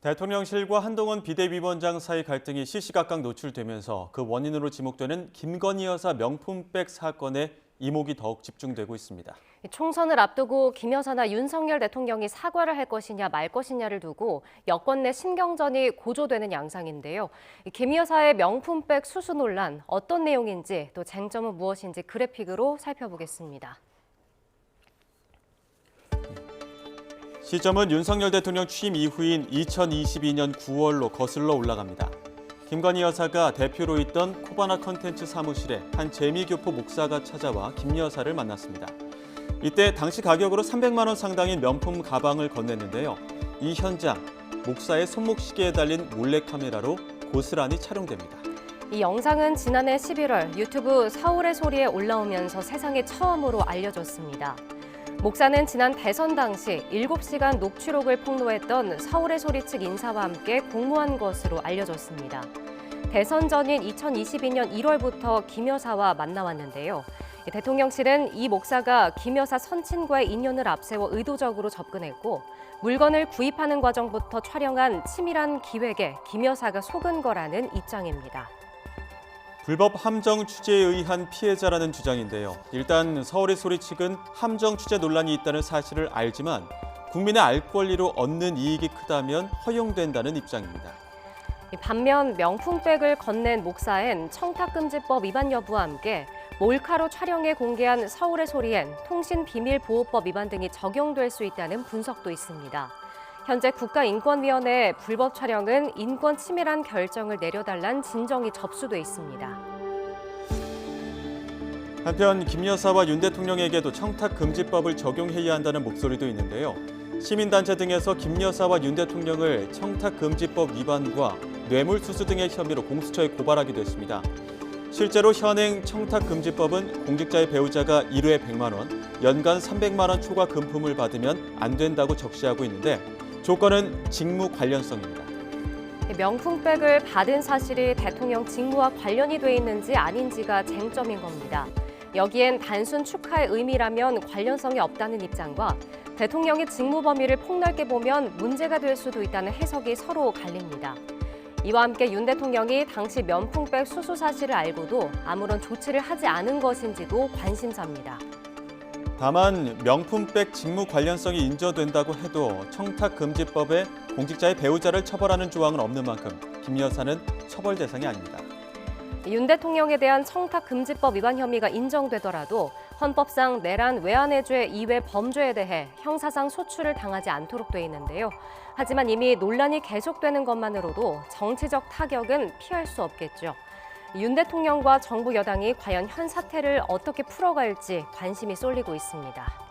대통령실과 한동훈 비대위원장 사이 갈등이 시시각각 노출되면서 그 원인으로 지목되는 김건희 여사 명품백 사건에 이목이 더욱 집중되고 있습니다. 총선을 앞두고 김 여사나 윤석열 대통령이 사과를 할 것이냐 말 것이냐를 두고 여권 내 신경전이 고조되는 양상인데요. 김 여사의 명품백 수수 논란, 어떤 내용인지 또 쟁점은 무엇인지 그래픽으로 살펴보겠습니다. 시점은 윤석열 대통령 취임 이후인 2022년 9월로 거슬러 올라갑니다. 김건희 여사가 대표로 있던 코바나 컨텐츠 사무실에 한 재미교포 목사가 찾아와 김 여사를 만났습니다. 이때 당시 가격으로 300만 원 상당의 명품 가방을 건넸는데요. 이 현장, 목사의 손목시계에 달린 몰래카메라로 고스란히 촬영됩니다. 이 영상은 지난해 11월 유튜브 서울의 소리에 올라오면서 세상에 처음으로 알려졌습니다. 목사는 지난 대선 당시 7시간 녹취록을 폭로했던 서울의 소리 측 인사와 함께 공모한 것으로 알려졌습니다. 대선 전인 2022년 1월부터 김 여사와 만나왔는데요. 대통령실은 이 목사가 김 여사 선친과의 인연을 앞세워 의도적으로 접근했고 물건을 구입하는 과정부터 촬영한 치밀한 기획에 김 여사가 속은 거라는 입장입니다. 불법 함정 취재에 의한 피해자라는 주장인데요. 일단 서울의 소리 측은 함정 취재 논란이 있다는 사실을 알지만 국민의 알 권리로 얻는 이익이 크다면 허용된다는 입장입니다. 반면 명품백을 건넨 목사엔 청탁금지법 위반 여부와 함께 몰카로 촬영해 공개한 서울의 소리엔 통신비밀보호법 위반 등이 적용될 수 있다는 분석도 있습니다. 현재 국가인권위원회 불법 촬영은 인권 침해란 결정을 내려달란 진정이 접수돼 있습니다. 한편 김 여사와 윤 대통령에게도 청탁금지법을 적용해야 한다는 목소리도 있는데요. 시민단체 등에서 김 여사와 윤 대통령을 청탁금지법 위반과 뇌물수수 등의 혐의로 공수처에 고발하기도 했습니다. 실제로 현행 청탁금지법은 공직자의 배우자가 1회 100만 원, 연간 300만 원 초과 금품을 받으면 안 된다고 적시하고 있는데 조건은 직무 관련성입니다. 명품백을 받은 사실이 대통령 직무와 관련이 돼 있는지 아닌지가 쟁점인 겁니다. 여기엔 단순 축하의 의미라면 관련성이 없다는 입장과 대통령의 직무 범위를 폭넓게 보면 문제가 될 수도 있다는 해석이 서로 갈립니다. 이와 함께 윤 대통령이 당시 명품백 수수 사실을 알고도 아무런 조치를 하지 않은 것인지도 관심사입니다. 다만 명품백 직무 관련성이 인정된다고 해도 청탁금지법에 공직자의 배우자를 처벌하는 조항은 없는 만큼 김 여사는 처벌 대상이 아닙니다. 윤 대통령에 대한 청탁금지법 위반 혐의가 인정되더라도 헌법상 내란 외환해죄 이외 범죄에 대해 형사상 소출을 당하지 않도록 돼 있는데요. 하지만 이미 논란이 계속되는 것만으로도 정치적 타격은 피할 수 없겠죠. 윤 대통령과 정부 여당이 과연 현 사태를 어떻게 풀어갈지 관심이 쏠리고 있습니다.